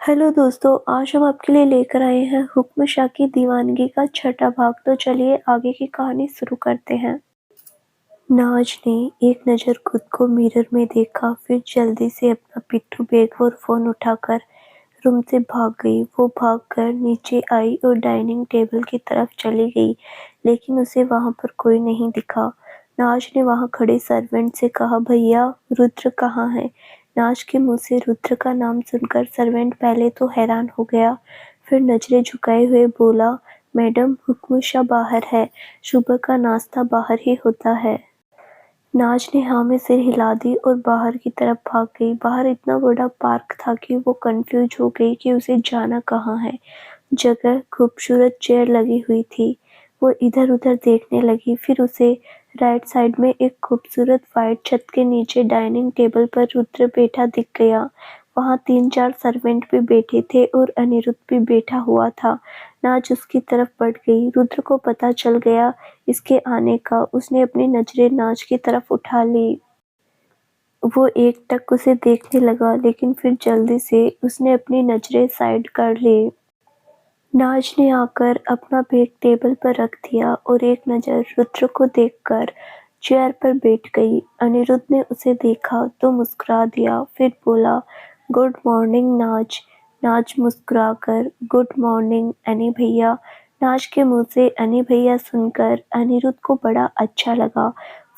Hello दोस्तों, आज हम आपके लिए लेकर आए हैं हुक्म शाह की दीवानगी का छठा भाग। तो चलिए आगे की कहानी शुरू करते हैं। नाज ने एक नज़र खुद को मिरर में देखा, फिर जल्दी से अपना पिट्ठू बैग और फ़ोन उठाकर रूम से भाग गई। वो भागकर नीचे आई और डाइनिंग टेबल की तरफ चली गई, लेकिन उसे वहाँ पर कोई नहीं दिखा। नाज ने वहाँ खड़े सर्वेंट से कहा, भैया रुद्र कहाँ है? नाज के मुंह से रुद्र का नाम सुनकर सर्वेंट पहले तो हैरान हो गया, फिर नजरें झुकाए हुए बोला, मैडम हुक्म शाह बाहर है, सुबह का नाश्ता बाहर ही होता है। नाज ने हाँ में सिर हिला दी और बाहर की तरफ भाग गई। बाहर इतना बड़ा पार्क था कि वो कंफ्यूज हो गई कि उसे जाना कहाँ है। जगह खूबसूरत चेयर लगी हुई थी। वो इधर उधर देखने लगी, फिर उसे राइट साइड में एक खूबसूरत वाइट छत के नीचे डाइनिंग टेबल पर रुद्र बैठा दिख गया। वहाँ 3-4 सर्वेंट भी बैठे थे और अनिरुद्ध भी बैठा हुआ था। नाज उसकी तरफ बढ़ गई। रुद्र को पता चल गया इसके आने का। उसने अपनी नजरें नाज की तरफ उठा ली। वो एकटक उसे देखने लगा, लेकिन फिर जल्दी से उसने अपनी नजरें साइड कर ली। नाज ने आकर अपना बैग टेबल पर रख दिया और एक नज़र रुद्र को देखकर चेयर पर बैठ गई। अनिरुद्ध ने उसे देखा तो मुस्कुरा दिया, फिर बोला, गुड मॉर्निंग नाज। नाज मुस्कुराकर गुड मॉर्निंग अनी भैया। नाज के मुंह से अनी भैया सुनकर अनिरुद्ध को बड़ा अच्छा लगा।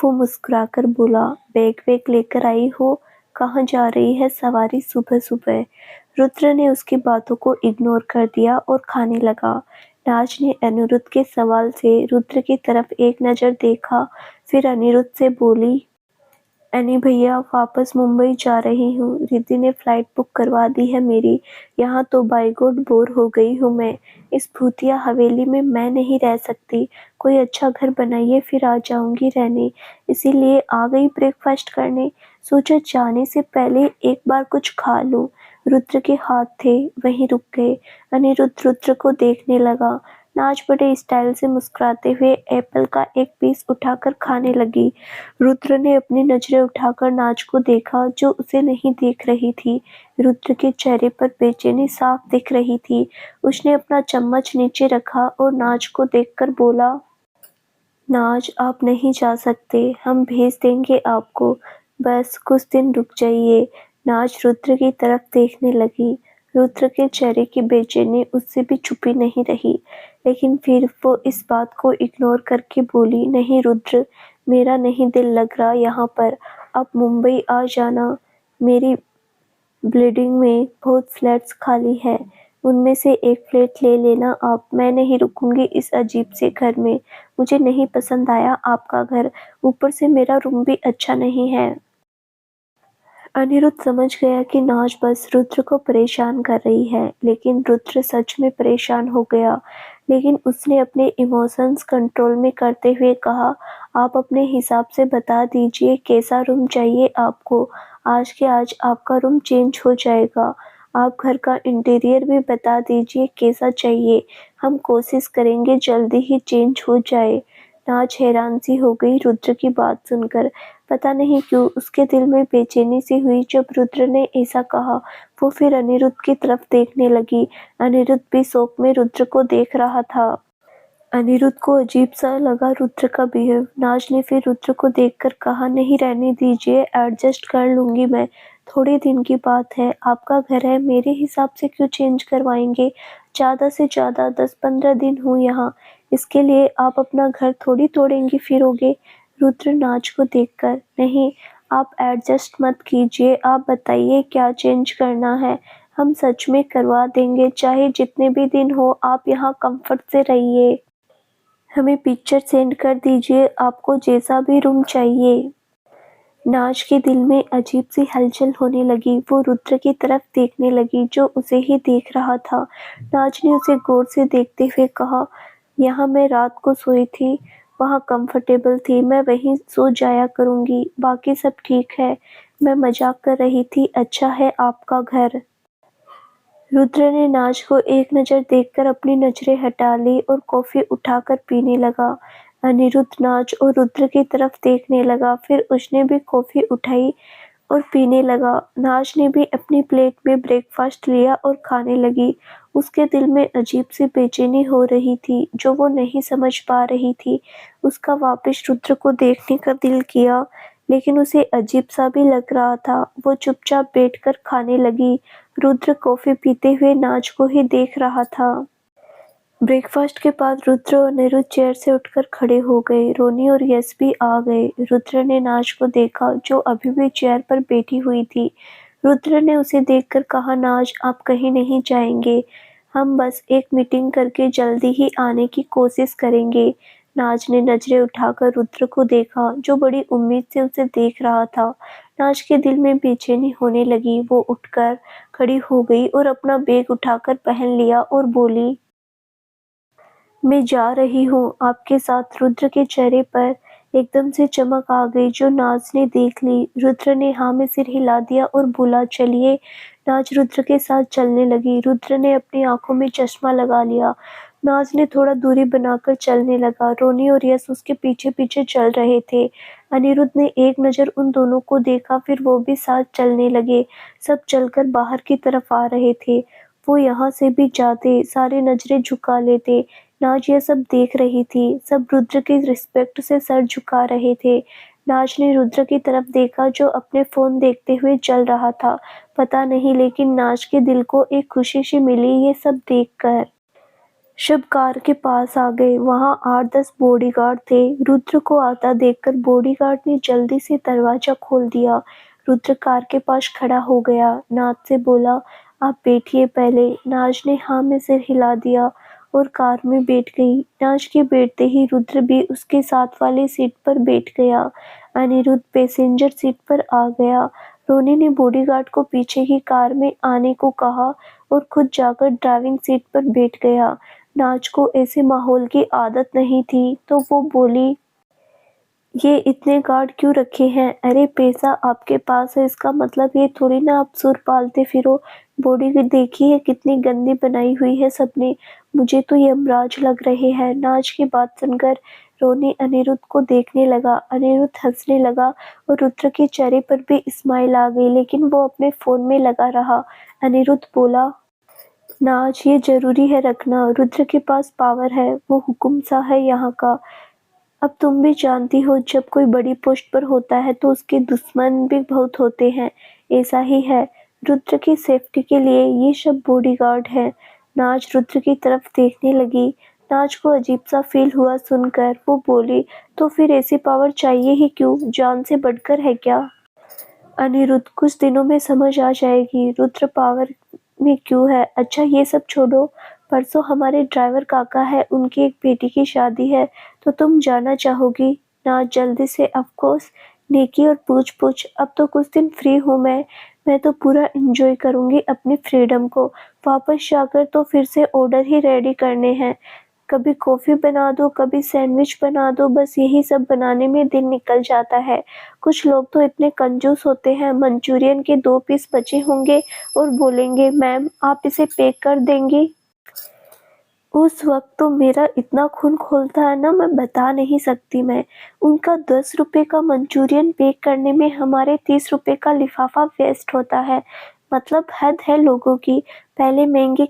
वो मुस्कुराकर बोला, बैग वैग लेकर आई हो? कहाँ जा रही है सवारी सुबह सुबह? रुद्र ने उसकी बातों को इग्नोर कर दिया और खाने लगा। नाज ने अनिरुद्ध के सवाल से रुद्र की तरफ एक नज़र देखा, फिर अनिरुद्ध से बोली, अनी भैया वापस मुंबई जा रही हूँ। रिद्धि ने फ्लाइट बुक करवा दी है मेरी। यहाँ तो बाय गॉड बोर हो गई हूँ मैं। इस भूतिया हवेली में मैं नहीं रह सकती। कोई अच्छा घर बनाइए, फिर आ जाऊंगी रहने। इसीलिए आ गई ब्रेकफास्ट करने। सोचा जाने से पहले एक बार कुछ खा लूं। रुद्र के हाथ थे, वहीं रुक गए। अनिरुद्ध रुद्र को देखने लगा। नाज बड़े स्टाइल से मुस्कुराते हुए एप्पल का एक पीस उठाकर खाने लगी। रुद्र ने अपनी नजरें उठाकर नाज को देखा, जो उसे नहीं देख रही थी। रुद्र के चेहरे पर बेचैनी साफ दिख रही थी। उसने अपना चम्मच नीचे रखा और नाज को देखकर बोला, नाज आप नहीं जा सकते, हम भेज देंगे आपको। बस कुछ दिन रुक जाइए। नाज रुद्र की तरफ देखने लगी। रुद्र के चेहरे की बेचैनी उससे भी छुपी नहीं रही, लेकिन फिर वो इस बात को इग्नोर करके बोली, नहीं रुद्र, मेरा नहीं दिल लग रहा यहाँ पर। आप मुंबई आ जाना। मेरी बिल्डिंग में बहुत फ्लैट्स खाली है, उनमें से एक फ्लैट ले लेना आप। मैं नहीं रुकूंगी इस अजीब से घर में। मुझे नहीं पसंद आया आपका घर। ऊपर से मेरा रूम भी अच्छा नहीं है। अनिरुद्ध समझ गया कि नाज बस रुद्र को परेशान कर रही है, लेकिन रुद्र सच में परेशान हो गया। लेकिन उसने अपने इमोशंस कंट्रोल में करते हुए कहा, आप अपने हिसाब से बता दीजिए कैसा रूम चाहिए आपको। आज के आज आपका रूम चेंज हो जाएगा। आप घर का इंटीरियर भी बता दीजिए कैसा चाहिए। हम कोशिश करेंगे जल्दी ही चेंज हो जाए। नाज हैरान सी हो गई रुद्र की बात सुनकर। पता नहीं क्यों उसके दिल में बेचैनी सी हुई जब रुद्र ने ऐसा कहा। वो फिर अनिरुद्ध की तरफ देखने लगी। अनिरुद्ध भी शौक में रुद्र को देख रहा था। अनिरुद्ध को अजीब सा लगा रुद्र का बिहेव। नाज ने फिर रुद्र को देखकर कहा, नहीं रहने दीजिए, एडजस्ट कर लूंगी मैं। थोड़े दिन की बात है, आपका घर है, मेरे हिसाब से क्यों चेंज करवाएंगे? ज़्यादा से ज़्यादा 10-15 दिन हूँ यहाँ। इसके लिए आप अपना घर थोड़ी तोड़ेंगी फिरोगे। रुद्र नाज को देखकर, नहीं, आप एडजस्ट मत कीजिए, आप बताइए क्या चेंज करना है। हम सच में करवा देंगे, चाहे जितने भी दिन हो, आप यहाँ कंफर्ट से रहिए। हमें पिक्चर सेंड कर दीजिए, आपको जैसा भी रूम चाहिए। नाज के दिल में अजीब सी हलचल होने लगी। वो रुद्र की तरफ देखने लगी, जो उसे ही देख रहा था। नाज ने उसे गौर से देखते हुए कहा, यहाँ मैं रात को सोई थी, वहाँ कंफर्टेबल थी, मैं वहीं सो जाया करूँगी, बाकी सब ठीक है। मैं मजाक कर रही थी, अच्छा है आपका घर। रुद्र ने नाज को एक नज़र देखकर अपनी नजरें हटा ली और कॉफी उठाकर पीने लगा। अनिरुद्ध नाज और रुद्र की तरफ देखने लगा, फिर उसने भी कॉफी उठाई और पीने लगा। नाज ने भी अपनी प्लेट में ब्रेकफास्ट लिया और खाने लगी। उसके दिल में अजीब सी बेचैनी हो रही थी जो वो नहीं समझ पा रही थी। उसका वापस रुद्र को देखने का दिल किया, लेकिन उसे अजीब सा भी लग रहा था। वो चुपचाप बैठकर खाने लगी। रुद्र कॉफी पीते हुए नाज को ही देख रहा था। ब्रेकफास्ट के बाद रुद्र और अनिरुद्ध चेयर से उठकर खड़े हो गए। रोनी और यश भी आ गए। रुद्र ने नाज को देखा जो अभी भी चेयर पर बैठी हुई थी। रुद्र ने उसे देखकर कहा, नाज आप कहीं नहीं जाएंगे, हम बस एक मीटिंग करके जल्दी ही आने की कोशिश करेंगे। नाज ने नजरें उठाकर रुद्र को देखा जो बड़ी उम्मीद से उसे देख रहा था। नाज के दिल में बेचैनी होने लगी। वो उठकर खड़ी हो गई और अपना बैग उठाकर पहन लिया और बोली, मैं जा रही हूँ आपके साथ। रुद्र के चेहरे पर एकदम से चमक आ गई जो नाज ने देख ली। रुद्र ने हाँ में सिर हिला दिया और बोला, चलिए। नाज रुद्र के साथ चलने लगी। रुद्र ने अपनी आंखों में चश्मा लगा लिया। नाज ने थोड़ा दूरी बनाकर चलने लगा। रोनी और यश उसके पीछे पीछे चल रहे थे। अनिरुद्ध ने एक नज़र उन दोनों को देखा, फिर वो भी साथ चलने लगे। सब चलकर बाहर की तरफ आ रहे थे। वो यहाँ से भी जाते, सारे नजरें झुका लेते। नाज ये सब देख रही थी। सब रुद्र की रिस्पेक्ट से सर झुका रहे थे। नाज ने रुद्र की तरफ देखा जो अपने फोन देखते हुए चल रहा था। पता नहीं, लेकिन नाज के दिल को एक खुशी सी मिली ये सब देखकर। शब कार के पास आ गए। वहां 8-10 बॉडीगार्ड थे। रुद्र को आता देखकर बॉडीगार्ड ने जल्दी से दरवाजा खोल दिया। रुद्र कार के पास खड़ा हो गया। नाज से बोला, आप बैठिए पहले। नाज ने हाँ में सिर हिला दिया और कार में बैठ गई। नाज के बैठते ही रुद्र भी उसके साथ वाली सीट पर बैठ गया। अनिरुद्ध पैसेंजर सीट पर आ गया। रोनी ने बॉडीगार्ड को पीछे की कार में आने को कहा और खुद जाकर ड्राइविंग सीट पर बैठ गया। नाज को ऐसे माहौल की आदत नहीं थी तो वो बोली, ये इतने गार्ड क्यों रखे हैं? अरे पैसा आपके पास है इसका मतलब ये थोड़ी ना आप सुर पालते फिरो। बॉडी भी देखी है कितनी गंदी बनाई हुई है सबने। मुझे तो ये यमराज लग रहे हैं। नाज की बात सुनकर रोनी अनिरुद्ध को देखने लगा। अनिरुद्ध हंसने लगा और रुद्र के चेहरे पर भी स्माइल आ गई, लेकिन वो अपने फोन में लगा रहा। अनिरुद्ध बोला, नाज ये जरूरी है रखना। रुद्र के पास पावर है, वो हुकुम सा है यहाँ का। अब तुम भी जानती हो जब कोई बड़ी पोस्ट पर होता है तो उसके दुश्मन भी बहुत होते हैं। ऐसा ही है। रुद्र की सेफ्टी के लिए ये सब बॉडीगार्ड है। नाज रुद्र की तरफ देखने लगी। नाज को अजीब सा फील हुआ सुनकर। वो बोली, तो फिर ऐसी पावर चाहिए ही क्यों? जान से बढ़कर है क्या? अनिरुद्ध, कुछ दिनों में समझ आ जाएगी रुद्र पावर में क्यों है। अच्छा ये सब छोड़ो, परसों हमारे ड्राइवर काका है, उनकी एक बेटी की शादी है, तो तुम जाना चाहोगी ना? जल्दी से। Of course. नेकी और पूछ पूछ। अब तो कुछ दिन फ्री हूँ मैं तो पूरा एंजॉय करूँगी अपनी फ्रीडम को। वापस जाकर तो फिर से ऑर्डर ही रेडी करने हैं। कभी कॉफ़ी बना दो, कभी सैंडविच बना दो, बस यही सब बनाने में दिन निकल जाता है। कुछ लोग तो इतने कंजूस होते हैं, मंचूरियन के 2 पीस बचे होंगे और बोलेंगे, मैम आप इसे पैक कर देंगी? उस वक्त तो मेरा इतना खून खौलता है ना, मैं बता नहीं सकती। मैं उनका 10 रुपए का मंचूरियन पैक करने में हमारे 30 रुपए का लिफाफा वेस्ट होता है। मतलब हद है लोगों की। पहले महंगे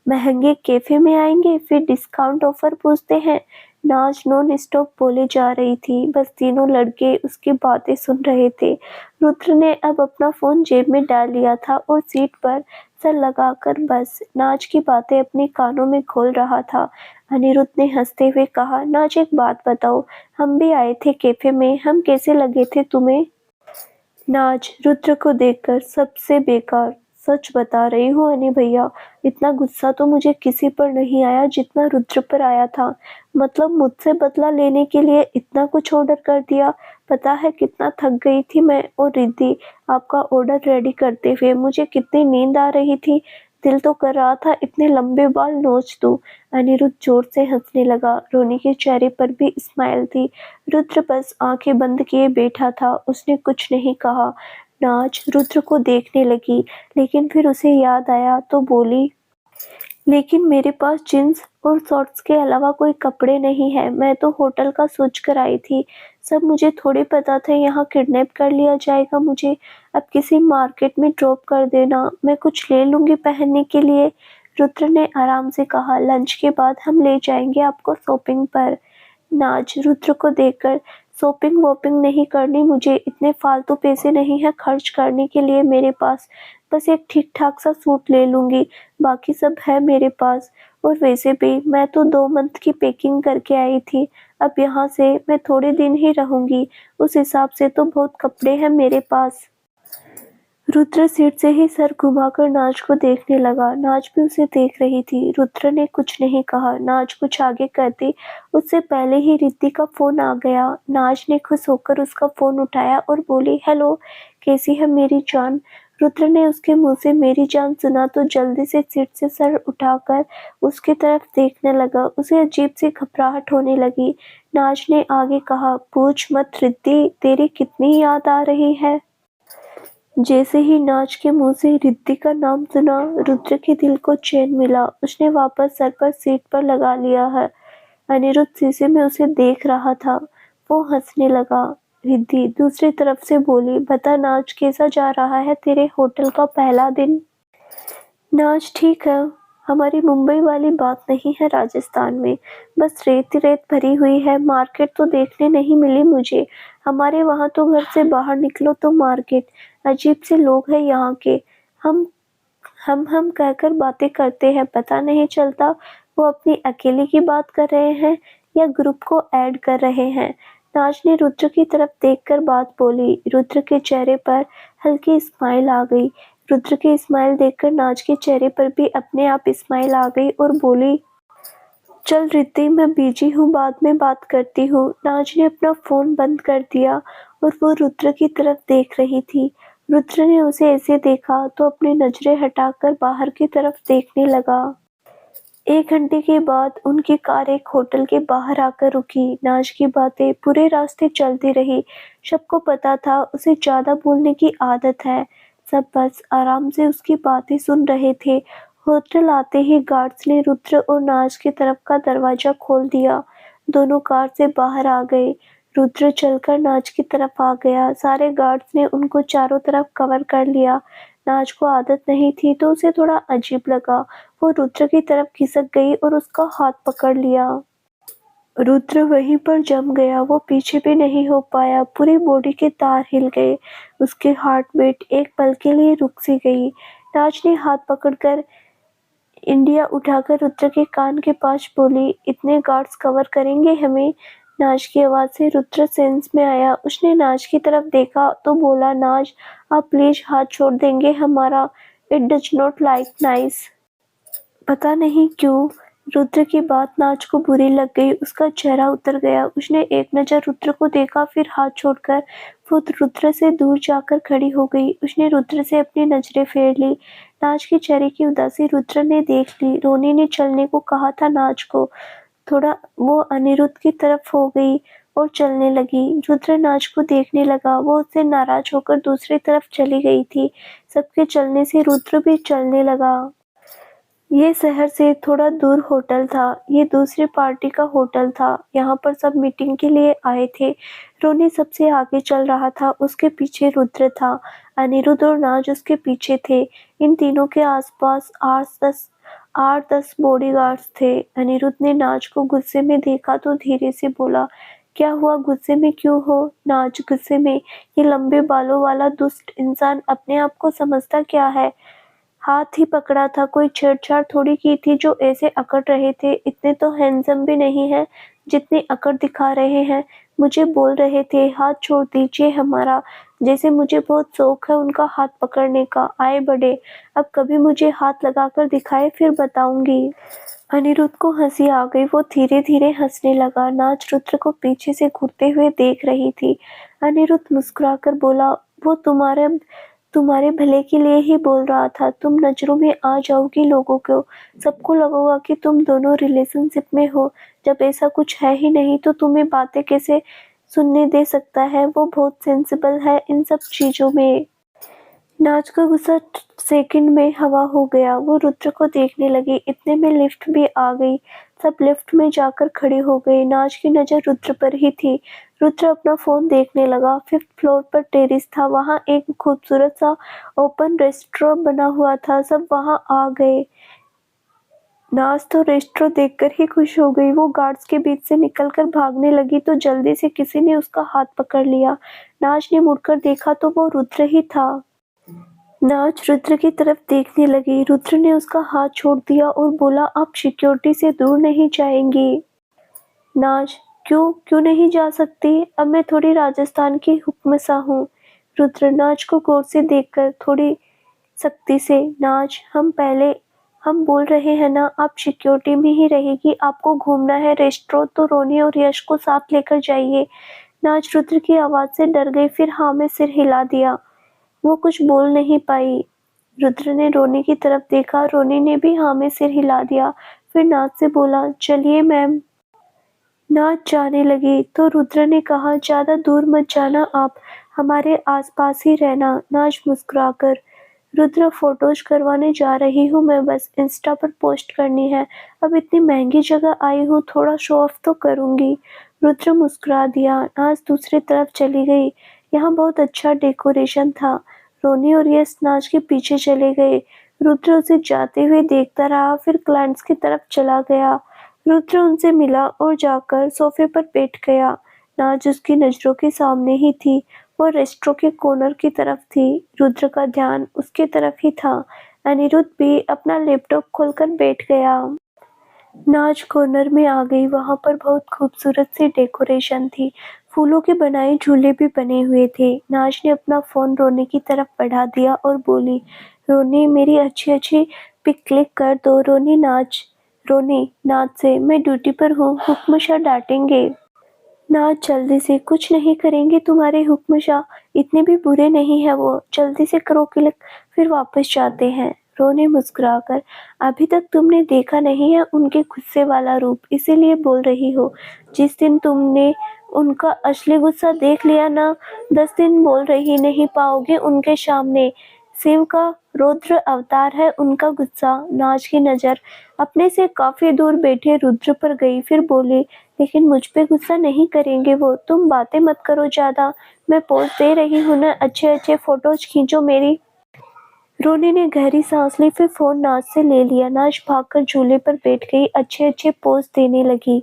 महंगे कैफे में आएंगे, फिर डिस्काउंट ऑफर पूछते हैं। नाज नॉन स्टॉप बोले जा रही थी। बस तीनों लड़के उसकी बातें सुन रहे थे। रुद्र ने अब अपना फोन जेब में डाल लिया था और सीट पर सर लगाकर बस नाज की बातें अपने कानों में खोल रहा था। अनिरुद्ध ने हंसते हुए कहा, नाज एक बात बताओ, हम भी आए थे कैफे में, हम कैसे लगे थे तुम्हें? नाज रुद्र को देखकर, सबसे बेकार। सच बता रही हूँ अनी भैया, इतना गुस्सा तो मुझे किसी पर नहीं आया जितना रुद्र पर आया था। मतलब मुझसे बदला लेने के लिए इतना कुछ ऑर्डर कर दिया। पता है कितना थक गई थी मैं और रिद्धि आपका ऑर्डर रेडी करते हुए। मुझे कितनी नींद आ रही थी। दिल तो कर रहा था इतने लंबे बाल नोच दूं। अनिरुद्ध जोर से हंसने लगा। रोनी के चेहरे पर भी स्माइल थी। रुद्र बस आंखें बंद किए बैठा था। उसने कुछ नहीं कहा। नाज रुद्र को देखने लगी, लेकिन फिर उसे याद आया तो बोली, लेकिन मेरे पास जीन्स और शॉर्ट्स के अलावा कोई कपड़े नहीं है। मैं तो होटल का सोच कर आई थी। सब मुझे थोड़ी पता था यहाँ किडनैप कर लिया जाएगा मुझे। अब किसी मार्केट में ड्रॉप कर देना, मैं कुछ ले लूँगी पहनने के लिए। रुद्र ने आराम से कहा, लंच के बाद हम ले जाएंगे आपको शॉपिंग पर। नाज रुद्र को देखकर, शॉपिंग वॉपिंग नहीं करनी मुझे, इतने फालतू पैसे नहीं है खर्च करने के लिए मेरे पास। बस एक ठीक ठाक सा सूट ले लूँगी, बाकी सब है मेरे पास। और वैसे भी मैं तो 2 मंथ की पैकिंग करके आई थी। अब यहाँ से मैं थोड़े दिन ही रहूँगी, उस हिसाब से तो बहुत कपड़े हैं मेरे पास। रुद्र सीट से ही सर घुमाकर नाज को देखने लगा। नाज भी उसे देख रही थी। रुद्र ने कुछ नहीं कहा। नाज कुछ आगे करती उससे पहले ही रिद्धि का फोन आ गया। नाज ने खुश होकर उसका फोन उठाया और बोली, हेलो, कैसी है मेरी जान। रुद्र ने उसके मुंह से मेरी जान सुना तो जल्दी से सीट से सर उठाकर उसकी तरफ देखने लगा। उसे अजीब सी घबराहट होने लगी। नाज ने आगे कहा, पूछ मत रिद्धि, तेरी कितनी याद आ रही है। जैसे ही नाज के मुंह से रिद्धि का नाम सुना, रुद्र के दिल को चैन मिला। उसने वापस सर पर सीट पर लगा लिया है। अनिरुद्ध शीशे में उसे देख रहा था। वो हंसने लगा। रिद्धि दूसरी तरफ से बोली, बता नाज, कैसा जा रहा है तेरे होटल का पहला दिन। नाज ठीक है। हमारी मुंबई वाली बात नहीं है राजस्थान में। बस रेत ही रेत भरी हुई है। मार्केट तो देखने नहीं मिली मुझे। हमारे वहाँ तो घर से बाहर निकलो तो मार्केट। अजीब से लोग हैं यहाँ के। हम हम कहकर बातें करते हैं, पता नहीं चलता वो अपनी अकेले की बात कर रहे हैं या ग्रुप को ऐड कर रहे हैं। नाज ने रुद्र की तरफ देखकर बात बोली। रुद्र के चेहरे पर हल्की स्माइल आ गई। रुद्र की स्माइल देखकर नाज के चेहरे पर भी अपने आप स्माइल आ गई और बोली, चल रिद्धि, मैं बिजी हूँ, बाद में बात करती हूँ। नाज ने अपना फोन बंद कर दिया और वो रुद्र की तरफ देख रही थी। रुद्र ने उसे ऐसे देखा तो अपनी नजरें हटाकर बाहर की तरफ देखने लगा। 1 घंटे के बाद उनकी कार एक होटल के बाहर आकर रुकी। नाज की बातें पूरे रास्ते चलती रही। सबको पता था उसे ज्यादा बोलने की आदत है। सब बस आराम से उसकी बातें सुन रहे थे। होटल आते ही गार्ड्स ने रुद्र और नाज की तरफ का दरवाजा खोल दिया। दोनों कार से बाहर आ गए। रुद्र चलकर नाज की तरफ आ गया। सारे गार्ड्स ने उनको चारों तरफ कवर कर लिया। नाज को आदत नहीं थी तो उसे थोड़ा अजीब लगा। वो रुद्र की तरफ खिसक गई और उसका हाथ पकड़ लिया। रुद्र वहीं पर जम गया। वो पीछे भी नहीं हो पाया। पूरी बॉडी के तार हिल गए। उसके हार्ट बीट एक पल के लिए रुक सी गई। नाज ने हाथ पकड़कर इंडिया उठाकर रुद्र के कान के पास बोली, इतने गार्ड्स कवर करेंगे हमें। नाज की आवाज से रुद्र सेंस में आया। उसने नाज की तरफ देखा तो बोला, नाज, आप प्लीज हाथ छोड़ देंगे हमारा। It does not like nice. पता नहीं क्यों रुद्र की बात नाज को बुरी लग गई। उसका चेहरा उतर गया। उसने एक नजर रुद्र को देखा, फिर हाथ छोड़कर वो रुद्र से दूर जाकर खड़ी हो गई। उसने रुद्र से अपनी नजरें फेर ली। नाज के चेहरे की उदासी रुद्र ने देख ली। रोनी ने चलने को कहा था नाज को। थोड़ा वो अनिरुद्ध की तरफ हो गई और चलने लगी। रुद्र नाज को देखने लगा। वो उससे नाराज होकर दूसरी तरफ चली गई थी। सबके चलने से रुद्र भी चलने लगा। ये शहर से थोड़ा दूर होटल था। ये दूसरी पार्टी का होटल था। यहाँ पर सब मीटिंग के लिए आए थे। रोनी सबसे आगे चल रहा था। उसके पीछे रुद्र था। अनिरुद्ध और नाज उसके पीछे थे। इन तीनों के आसपास 8-10 बॉडीगार्ड्स थे। अनिरुद्ध ने नाज को गुस्से में देखा तो धीरे से बोला, क्या हुआ, गुस्से में क्यों हो। नाज गुस्से में, ये लंबे बालों वाला दुष्ट इंसान अपने आप को समझता क्या है। हाथ ही पकड़ा था, कोई छेड़छाड़ थोड़ी की थी जो ऐसे अकड़ रहे थे। इतने तो हैंडसम भी नहीं है जितनी अकड़ दिखा रहे हैं। मुझे बोल रहे थे हाथ छोड़ दीजिए हमारा, जैसे मुझे बहुत शौक है उनका हाथ पकड़ने का। आए बड़े, अब कभी मुझे हाथ लगाकर दिखाए फिर बताऊंगी। अनिरुद्ध को हंसी आ गई। वो धीरे धीरे हंसने लगा। नाज रुद्र को पीछे से घूरते हुए देख रही थी। अनिरुद्ध मुस्कुराकर बोला, वो तुम्हारे भले के लिए ही बोल रहा था। तुम नजरों में आ जाओगी लोगों को। सबको लगेगा कि तुम दोनों रिलेशनशिप में हो, जब ऐसा कुछ है ही नहीं तो तुम्हें बातें कैसे सुनने दे सकता है। वो बहुत सेंसिबल है इन सब चीजों में। नाज का गुस्सा सेकंड में हवा हो गया। वो रुद्र को देखने लगी। इतने में लिफ्ट भी आ गई। सब लिफ्ट में जाकर खड़े हो गए। नाज की नजर रुद्र पर ही थी। रुद्र अपना फोन देखने लगा। 5th फ्लोर पर टेरेस था। वहां एक खूबसूरत सा ओपन रेस्टोरेंट बना हुआ था। सब वहां आ गए। नाज तो रेस्टोरेंट देखकर ही खुश हो गई। वो गार्ड्स के बीच से निकलकर भागने लगी तो जल्दी से किसी ने उसका हाथ पकड़ लिया। नाज ने मुड़कर देखा तो वो रुद्र ही था। नाज रुद्र की तरफ देखने लगी। रुद्र ने उसका हाथ छोड़ दिया और बोला, आप सिक्योरिटी से दूर नहीं जाएंगी। नाज, क्यों क्यों नहीं जा सकती? अब मैं थोड़ी राजस्थान की हुक्मसा हूँ। रुद्र नाज को गौर से देखकर थोड़ी सख्ती से, नाज हम बोल रहे हैं ना, आप सिक्योरिटी में ही रहेगी। आपको घूमना है रेस्टोरेंट तो रोनी और यश को साथ लेकर जाइए। नाज रुद्र की आवाज से डर गई, फिर हाँ में सिर हिला दिया। वो कुछ बोल नहीं पाई। रुद्र ने रोनी की तरफ देखा। रोनी ने भी हाँ में सिर हिला दिया। फिर नाज से बोला, चलिए मैम। नाज जाने लगी तो रुद्र ने कहा, ज्यादा दूर मत जाना, आप हमारे आसपास ही रहना। नाज मुस्कुराकर, रुद्र फोटोज करवाने जा रही हूँ मैं, बस इंस्टा पर पोस्ट करनी है। अब इतनी महंगी जगह आई हूँ, थोड़ा शो ऑफ तो करूंगी। रुद्र मुस्कुरा दिया। नाज दूसरी तरफ चली गई। यहाँ बहुत अच्छा डेकोरेशन था। रोनी और यश नाज के पीछे चले गए। रुद्र उसे जाते हुए देखता रहा, फिर क्लाइंट्स की तरफ चला गया। रुद्र उनसे मिला और जाकर सोफे पर बैठ गया। नाज उसकी नजरों के सामने ही थी। वो रेस्टोरेंट के कॉर्नर की तरफ थी। रुद्र का ध्यान उसके तरफ ही था। अनिरुद्ध भी अपना लैपटॉप खोलकर बैठ गया। नाज कॉर्नर में आ गई। वहां पर बहुत खूबसूरत सी डेकोरेशन थी। फूलों के बनाए झूले भी बने हुए थे। नाज ने अपना फोन रोनी की तरफ बढ़ा दिया और बोली, रोनी मेरी अच्छी अच्छी पिक क्लिक कर दो। रोनी नाज से, मैं ड्यूटी पर हूँ, हुक्मशाह डांटेंगे। नाज जल्दी से, कुछ नहीं करेंगे तुम्हारे हुक्मशाह, इतने भी बुरे नहीं है वो, जल्दी से करो क्लिक, फिर वापस जाते हैं। रोनी मुस्कुराकर, अभी तक तुमने देखा नहीं है उनके गुस्से वाला रूप, इसीलिए बोल रही हो। जिस दिन तुमने उनका असली गुस्सा देख लिया ना, 10 दिन बोल रही नहीं पाओगे उनके सामने। शिव का रौद्र अवतार है उनका गुस्सा। नाज की नजर अपने से काफी दूर बैठे रुद्र पर गई, फिर बोली, लेकिन मुझ पे गुस्सा नहीं करेंगे वो, तुम बातें मत करो ज्यादा, मैं पोज दे रही हूँ ना, अच्छे अच्छे फोटोज खींचो मेरी। रोनी ने गहरी सांस ली, फिर फोन नाज से ले लिया। नाज भागकर झूले पर बैठ गई, अच्छे अच्छे पोज देने लगी।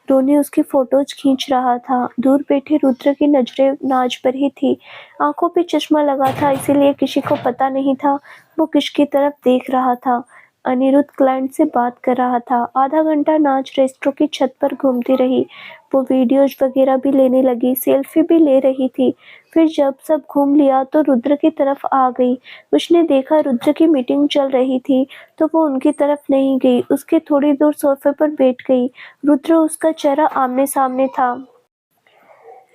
रोनी उसकी फोटोज खींच रहा था। दूर बैठे रुद्र की नजरें नाज पर ही थी। आंखों पे चश्मा लगा था, इसीलिए किसी को पता नहीं था वो किसकी तरफ देख रहा था। अनिरुद्ध क्लाइंट से बात कर रहा था। आधा घंटा नाज रेस्टोरेंट की छत पर घूमती रही। वो वीडियोज वगैरह भी लेने लगी, सेल्फी भी ले रही थी। फिर जब सब घूम लिया तो रुद्र की तरफ आ गई। उसने देखा रुद्र की मीटिंग चल रही थी तो वो उनकी तरफ नहीं गई, उसके थोड़ी दूर सोफे पर बैठ गई। रुद्र उसका चेहरा आमने सामने था।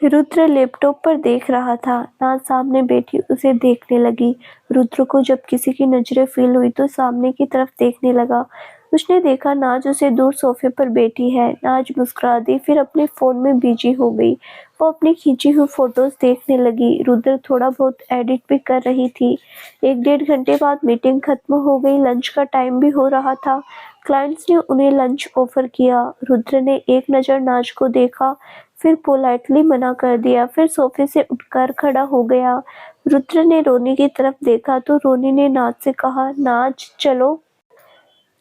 रुद्र लैपटॉप पर देख रहा था। नाज सामने बैठी उसे देखने लगी। रुद्र को जब किसी की नजरें फील हुई तो सामने की तरफ देखने लगा। उसने देखा नाज उसे दूर सोफे पर बैठी है। नाज मुस्कुरा दी, फिर अपने फोन में बिजी हो गई। वो अपनी खींची हुई फोटोज देखने लगी। रुद्र थोड़ा बहुत एडिट भी कर रही थी। 1-1.5 घंटे बाद मीटिंग खत्म हो गई। लंच का टाइम भी हो रहा था। क्लाइंट्स ने उन्हें लंच ऑफर किया। रुद्र ने एक नज़र नाज को देखा, फिर पोलाइटली मना कर दिया, फिर सोफे से उठकर खड़ा हो गया। रुद्र ने रोनी की तरफ देखा तो रोनी ने नाज से कहा, नाज चलो।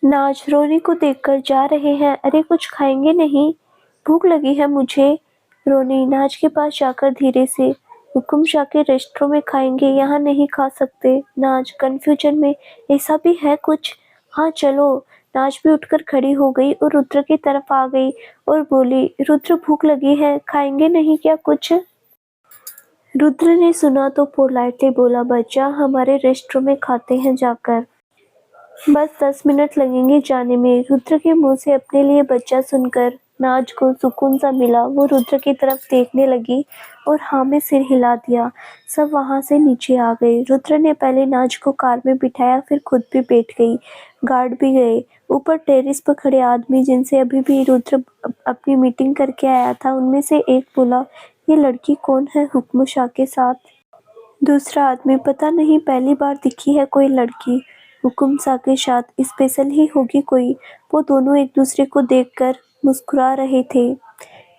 नाज रोनी को देखकर जा रहे हैं, अरे कुछ खाएंगे नहीं, भूख लगी है मुझे। रोनी नाज के पास जाकर धीरे से, हुकुम शाह के रेस्टोरेंट में खाएंगे, यहाँ नहीं खा सकते। नाज कंफ्यूजन में, ऐसा भी है कुछ? हाँ चलो। नाज भी उठकर खड़ी हो गई और रुद्र की तरफ आ गई और बोली, रुद्र भूख लगी है, खाएंगे नहीं क्या कुछ? रुद्र ने सुना तो पोलाइटली बोला, बच्चा हमारे रेस्टोरेंट में खाते हैं जाकर, बस 10 मिनट लगेंगे जाने में। रुद्र के मुंह से अपने लिए बच्चा सुनकर नाज को सुकून सा मिला। वो रुद्र की तरफ देखने लगी और हाँ में सिर हिला दिया। सब वहां से नीचे आ गए। रुद्र ने पहले नाज को कार में बिठाया, फिर खुद भी बैठ गई। गार्ड भी गए। ऊपर टेरेस पर खड़े आदमी जिनसे अभी भी रुद्र अपनी मीटिंग करके आया था, उनमें से एक बोला, ये लड़की कौन है हुक्म शाह के साथ? दूसरा आदमी, पता नहीं पहली बार दिखी है कोई लड़की, हुकुम सा के साथ स्पेशल ही होगी कोई। वो दोनों एक दूसरे को देखकर मुस्कुरा रहे थे,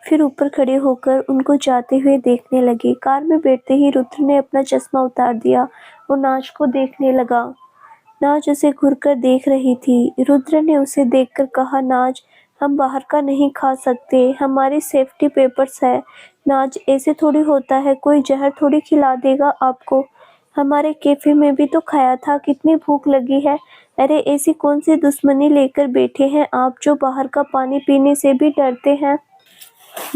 फिर ऊपर खड़े होकर उनको जाते हुए देखने लगे। कार में बैठते ही रुद्र ने अपना चश्मा उतार दिया और नाज को देखने लगा। नाज उसे घूरकर देख रही थी। रुद्र ने उसे देखकर कहा, नाज, हम बाहर का नहीं खा सकते, हमारी सेफ्टी पेपर्स है। नाज, ऐसे थोड़ी होता है, कोई जहर थोड़ी खिला देगा आपको। हमारे कैफे में भी तो खाया था, कितनी भूख लगी है। अरे ऐसी कौन सी दुश्मनी लेकर बैठे हैं आप जो बाहर का पानी पीने से भी डरते हैं।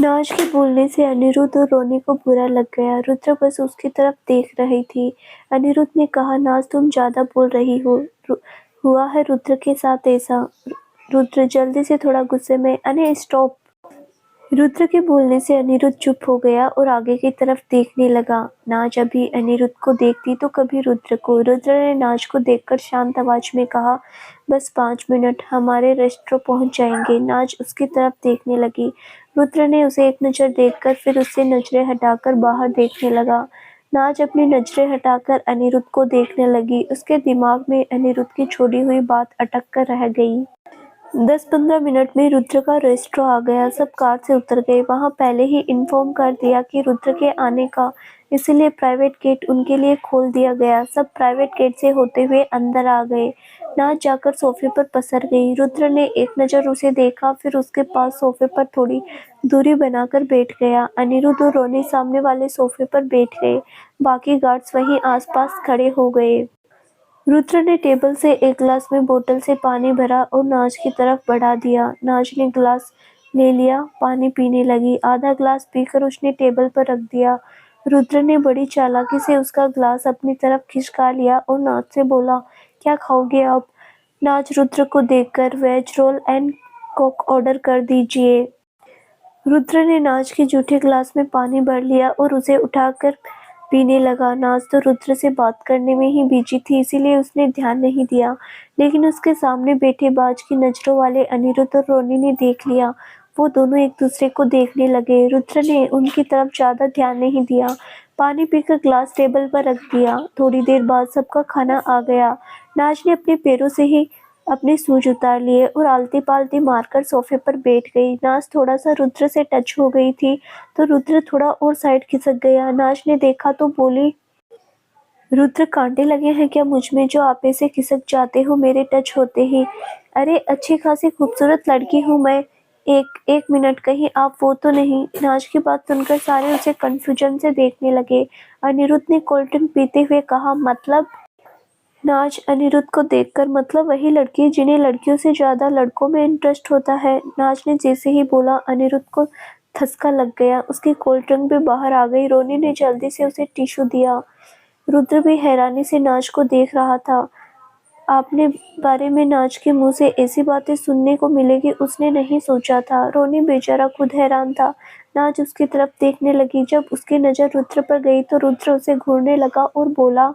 नाज के बोलने से अनिरुद्ध और रोनी को बुरा लग गया। रुद्र बस उसकी तरफ देख रही थी। अनिरुद्ध ने कहा, नाज, तुम ज्यादा बोल रही हो। हुआ है रुद्र के साथ ऐसा। रुद्र जल्दी से थोड़ा गुस्से में, अने स्टॉप। रुद्र के बोलने से अनिरुद्ध चुप हो गया और आगे की तरफ देखने लगा। नाज अभी अनिरुद्ध को देखती तो कभी रुद्र को। रुद्र ने नाज को देखकर शांत आवाज में कहा, बस 5 मिनट, हमारे रेस्टोरेंट पहुंच जाएंगे। नाज उसकी तरफ देखने लगी। रुद्र ने उसे एक नज़र देखकर फिर उससे नजरें हटाकर बाहर देखने लगा। नाज अपनी नजरें हटाकर अनिरुद्ध को देखने लगी। उसके दिमाग में अनिरुद्ध की छोड़ी हुई बात अटक कर रह गई। 10-15 मिनट में रुद्र का रेस्टोरेंट आ गया। सब कार से उतर गए। वहां पहले ही इन्फॉर्म कर दिया कि रुद्र के आने का, इसीलिए प्राइवेट गेट उनके लिए खोल दिया गया। सब प्राइवेट गेट से होते हुए अंदर आ गए। नाज जाकर सोफे पर पसर गई। रुद्र ने एक नज़र उसे देखा, फिर उसके पास सोफे पर थोड़ी दूरी बनाकर बैठ गया। अनिरुद्ध और रोनी सामने वाले सोफे पर बैठ गए। बाकी गार्ड्स वहीं आसपास खड़े हो गए। रुद्र ने टेबल से एक गिलास में बोतल से पानी भरा और नाज की तरफ बढ़ा दिया। नाज ने गिलास ले लिया, पानी पीने लगी। आधा गिलास पीकर उसने टेबल पर रख दिया। रुद्र ने बड़ी चालाकी से उसका गिलास अपनी तरफ खिसका लिया और नाज से बोला, क्या खाओगे आप? नाज रुद्र को देखकर, veg roll and coke order कर दीजिए। रुद्र ने नाज के जूठे गिलास में पानी भर लिया और उसे उठाकर पीने लगा। नाज तो रुद्र से बात करने में ही बिजी थी, इसीलिए उसने ध्यान नहीं दिया, लेकिन उसके सामने बैठे बाज की नजरों वाले अनिरुद्ध और रोनी ने देख लिया। वो दोनों एक दूसरे को देखने लगे। रुद्र ने उनकी तरफ ज्यादा ध्यान नहीं दिया, पानी पीकर ग्लास टेबल पर रख दिया। थोड़ी देर बाद सबका खाना आ गया। नाज ने अपने पैरों से ही अपने शूज उतार लिए और आलती पालती मारकर सोफे पर बैठ गई। नाज थोड़ा सा रुद्र से टच हो गई थी तो रुद्र थोड़ा और साइड खिसक गया। नाज ने देखा तो बोली, रुद्र, कांटे लगे हैं क्या मुझ में जो आप ऐसे खिसक जाते हो मेरे टच होते ही? अरे अच्छी खासी खूबसूरत लड़की हूँ मैं। एक मिनट, कहीं आप वो तो नहीं? नाज की बात सुनकर सारे उसे कंफ्यूजन से देखने लगे। अनिरुद्ध ने कोल्ड ड्रिंक पीते हुए कहा, मतलब? नाज अनिरुद्ध को देखकर, मतलब वही लड़की जिन्हें लड़कियों से ज्यादा लड़कों में इंटरेस्ट होता है। नाज ने जैसे ही बोला, अनिरुद्ध को धक्का लग गया। उसकी कोल्ड ड्रिंक भी बाहर आ गई। रोनी ने जल्दी से उसे टिश्यू दिया। रुद्र भी हैरानी से नाज को देख रहा था। आपने बारे में नाज के मुंह से ऐसी बातें सुनने को मिलेगी उसने नहीं सोचा था। रोनी बेचारा खुद हैरान था। नाज उसकी तरफ देखने लगी। जब उसकी नजर रुद्र पर गई तो रुद्र उसे घूरने लगा और बोला,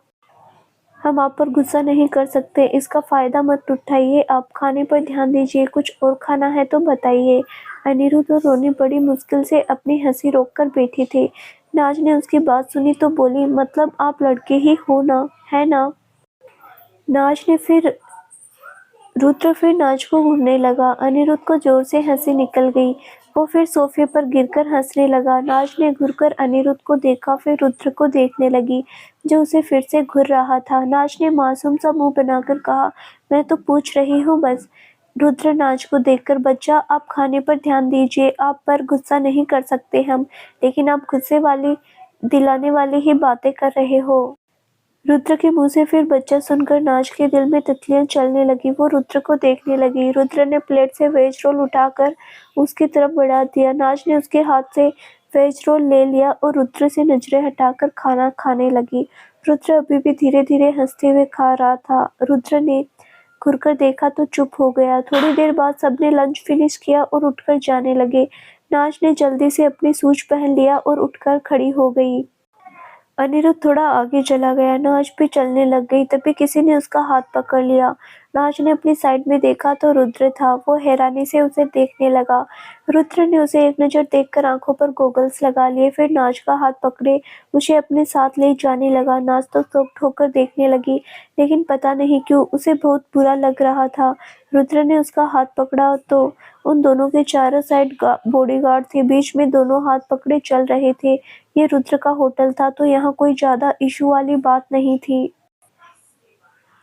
हम आप पर गुस्सा नहीं कर सकते, इसका फायदा मत उठाइए, आप खाने पर ध्यान दीजिए, कुछ और खाना है तो बताइए। अनिरुद्ध और रोनी बड़ी मुश्किल से अपनी हंसी रोककर बैठे थे। नाज ने उसकी बात सुनी तो बोली, मतलब आप लड़के ही हो ना, है ना? नाज ने फिर रुद्र फिर नाज को घूरने लगा। अनिरुद्ध को जोर से हंसी निकल गई। वो फिर सोफे पर गिरकर हंसने लगा। नाज ने घुरकर अनिरुद्ध को देखा, फिर रुद्र को देखने लगी जो उसे फिर से घूर रहा था। नाज ने मासूम सा मुंह बनाकर कहा, मैं तो पूछ रही हूँ बस। रुद्र नाज को देखकर, बच्चा आप खाने पर ध्यान दीजिए, आप पर गुस्सा नहीं कर सकते हम, लेकिन आप गुस्से वाली दिलाने वाली ही बातें कर रहे हो। रुद्र के मुंह से फिर बच्चा सुनकर नाज के दिल में तितलियां चलने लगी। वो रुद्र को देखने लगी। रुद्र ने प्लेट से वेज रोल उठाकर उसकी तरफ बढ़ा दिया। नाज ने उसके हाथ से वेज रोल ले लिया और रुद्र से नजरें हटाकर खाना खाने लगी। रुद्र अभी भी धीरे धीरे हंसते हुए खा रहा था। रुद्र ने घुरकर देखा तो चुप हो गया। थोड़ी देर बाद सबने लंच फिनिश किया और उठकर जाने लगे। नाज ने जल्दी से अपनी शूज पहन लिया और उठकर खड़ी हो गई। अनिरुद्ध थोड़ा आगे चला गया, नाज भी चलने लग गई। तभी किसी ने उसका हाथ पकड़ लिया। नाज ने अपनी साइड में देखा तो रुद्र था। वो हैरानी से उसे देखने लगा। रुद्र ने उसे एक नज़र देखकर आंखों पर गॉगल्स लगा लिए, फिर नाज का हाथ पकड़े उसे अपने साथ ले जाने लगा। नाज तो शॉक्ड होकर देखने लगी, लेकिन पता नहीं क्यों उसे बहुत बुरा लग रहा था। रुद्र ने उसका हाथ पकड़ा तो उन दोनों के चारों साइड बॉडीगार्ड थे, बीच में दोनों हाथ पकड़े चल रहे थे। ये रुद्र का होटल था, तो यहाँ कोई ज्यादा इशू वाली बात नहीं थी।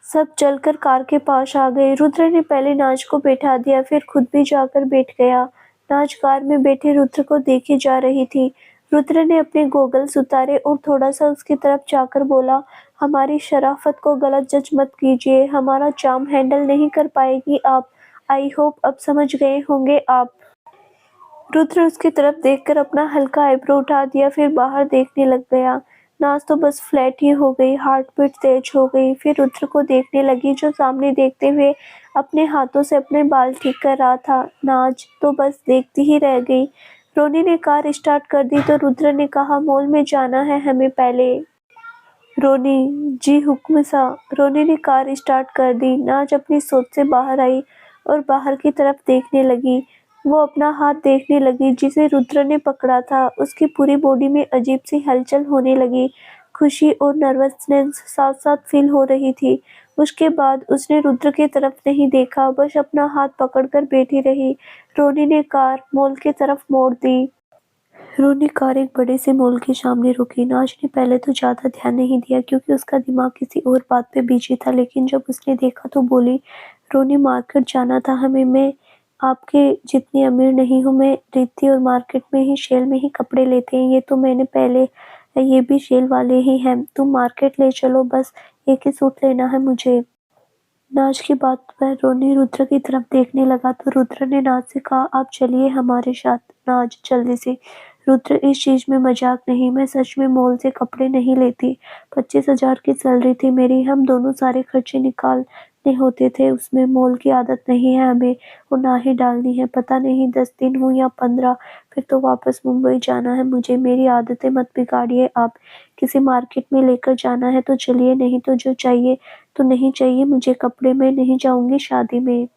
सब चलकर कार के पास आ गए। रुद्र ने पहले नाज को बैठा दिया, फिर खुद भी जाकर बैठ गया। नाज कार में बैठे रुद्र को देखे जा रही थी। रुद्र ने अपने गॉगल्स उतारे और थोड़ा सा उसकी तरफ जाकर बोला, हमारी शराफत को गलत जज मत कीजिए, हमारा चार्म हैंडल नहीं कर पाएगी आप। आई होप अब समझ गए होंगे आप। रुद्र उसकी तरफ देखकर अपना हल्का आईब्रो उठा दिया, फिर बाहर देखने लग गया। नाज तो बस फ्लैट ही हो गई, हार्ट बीट तेज हो गई। फिर रुद्र को देखने लगी, जो सामने देखते हुए अपने हाथों से अपने बाल ठीक कर रहा था। नाज तो बस देखती ही रह गई। रोनी ने कार स्टार्ट कर दी तो रुद्र ने कहा, मॉल में जाना है हमें पहले। रोनी, जी हुक्म सा। रोनी ने कार स्टार्ट कर दी। नाज अपनी सोच से बाहर आई और बाहर की तरफ देखने लगी। वो अपना हाथ देखने लगी जिसे रुद्र ने पकड़ा था। उसकी पूरी बॉडी में अजीब सी हलचल होने लगी। खुशी और नर्वसनेस साथ साथ फील हो रही थी। उसके बाद उसने रुद्र की तरफ नहीं देखा, बस अपना हाथ पकड़कर बैठी रही। रोनी ने कार मॉल की तरफ मोड़ दी। रोनी कार एक बड़े से मॉल के सामने रुकी। नाज ने पहले तो ज्यादा ध्यान नहीं दिया क्योंकि उसका दिमाग किसी और बात पे बिजी था, लेकिन जब उसने देखा तो बोली, रोनी मार्केट जाना था हमें। मैं आपके जितनी अमीर नहीं हूँ, मैं रीति और मार्केट में ही सेल में ही कपड़े लेते हैं। ये तो मैंने पहले, ये भी सेल वाले ही हैं। तुम मार्केट ले चलो, बस एक ही सूट लेना है मुझे। नाज की बात पर रोनी रुद्र की तरफ देखने लगा तो रुद्र ने नाज से कहा, आप चलिए हमारे साथ। नाज जल्दी से, रुद्र इस चीज में मजाक नहीं, मैं सच में मॉल से कपड़े नहीं लेती। 25,000 की सैलरी थी मेरी, हम दोनों सारे खर्चे निकालने होते थे उसमें। मॉल की आदत नहीं है हमें और ना ही डालनी है। पता नहीं 10 दिन हो या 15, फिर तो वापस मुंबई जाना है मुझे। मेरी आदतें मत बिगाड़िए आप। किसी मार्केट में लेकर जाना है तो चलिए, नहीं तो जो चाहिए तो नहीं चाहिए मुझे कपड़े, में नहीं जाऊंगी शादी में।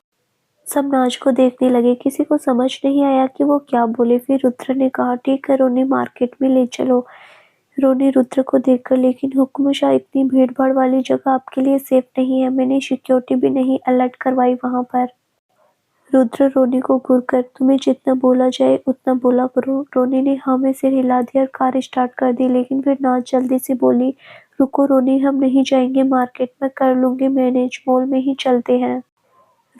सब नाज को देखने लगे, किसी को समझ नहीं आया कि वो क्या बोले। फिर रुद्र ने कहा, ठीक है रोनी, मार्केट में ले चलो। रोनी रुद्र को देखकर, लेकिन हुक्मशाह इतनी भीड़ भाड़ वाली जगह आपके लिए सेफ नहीं है, मैंने सिक्योरिटी भी नहीं अलर्ट करवाई वहां पर। रुद्र रोनी को घूरकर, तुम्हें जितना बोला जाए उतना बोला करो। रोनी ने हाँ में सिर हिला दिया और कार स्टार्ट कर दी, लेकिन फिर नाज जल्दी से बोली, रुको रोनी, हम नहीं जाएंगे मार्केट में, कर लूंगी मैनेज, मॉल में ही चलते हैं।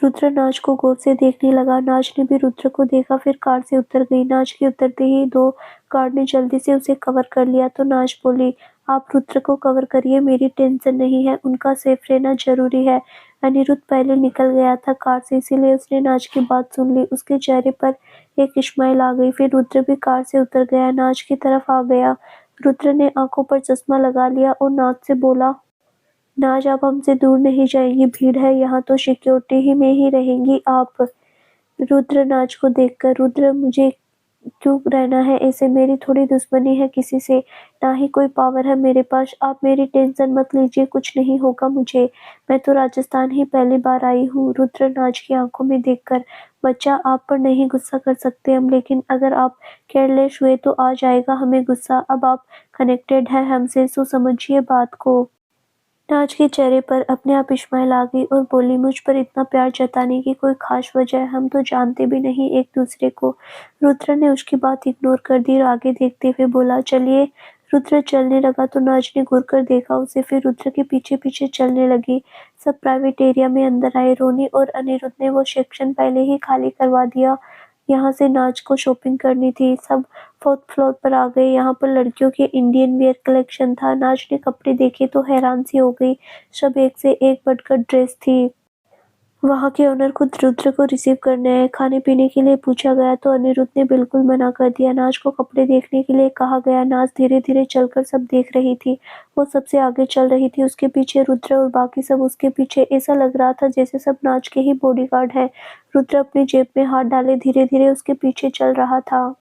रुद्र नाज को गौर से देखने लगा। नाज ने भी रुद्र को देखा, फिर कार से उतर गई। नाज के उतरते ही दो गार्ड ने जल्दी से उसे कवर कर लिया तो नाज बोली, आप रुद्र को कवर करिए, मेरी टेंशन नहीं है, उनका सेफ रहना जरूरी है। अनिरुद्ध पहले निकल गया था कार से, इसीलिए उसने नाज की बात सुन ली। उसके चेहरे पर एक स्माइल आ गई। फिर रुद्र भी कार से उतर गया, नाज की तरफ आ गया। रुद्र ने आंखों पर चश्मा लगा लिया और नाज से बोला, नाज आप हमसे दूर नहीं जाएंगी, भीड़ है यहाँ तो सिक्योरिटी ही में ही रहेंगी आप। रुद्र नाज को देखकर, रुद्र मुझे क्यों रहना है ऐसे, मेरी थोड़ी दुश्मनी है किसी से, ना ही कोई पावर है मेरे पास। आप मेरी टेंशन मत लीजिए, कुछ नहीं होगा मुझे, मैं तो राजस्थान ही पहली बार आई हूँ। रुद्र नाज की आंखों में देखकर, बच्चा आप पर नहीं गुस्सा कर सकते हम, लेकिन अगर आप केयरलेस हुए तो आ जाएगा हमें गुस्सा। अब आप कनेक्टेड है हमसे, सो समझिए बात को। नाज के चेहरे पर अपने आप स्माइल आ गई और बोली, मुझ पर इतना प्यार जताने की कोई खास वजह है, हम तो जानते भी नहीं एक दूसरे को। रुद्र ने उसकी बात इग्नोर कर दी और आगे देखते हुए बोला, चलिए। रुद्र चलने लगा तो नाज ने घूर कर देखा उसे, फिर रुद्र के पीछे पीछे चलने लगी। सब प्राइवेट एरिया में अंदर आए। रोनी और अनिरुद्ध ने वो सेक्शन पहले ही खाली करवा दिया। यहाँ से नाज को शॉपिंग करनी थी। सब 4th फ्लोर पर आ गए। यहाँ पर लड़कियों के इंडियन वियर कलेक्शन था। नाज ने कपड़े देखे तो हैरान सी हो गई, सब एक से एक बढ़कर ड्रेस थी। वहाँ के ओनर खुद रुद्र को रिसीव करने आए। खाने पीने के लिए पूछा गया तो अनिरुद्ध ने बिल्कुल मना कर दिया। नाज को कपड़े देखने के लिए कहा गया। नाज धीरे धीरे चलकर सब देख रही थी। वो सबसे आगे चल रही थी, उसके पीछे रुद्र और बाकी सब उसके पीछे। ऐसा लग रहा था जैसे सब नाज के ही बॉडीगार्ड हैं। रुद्र अपनी जेब में हाथ डाले धीरे धीरे उसके पीछे चल रहा था।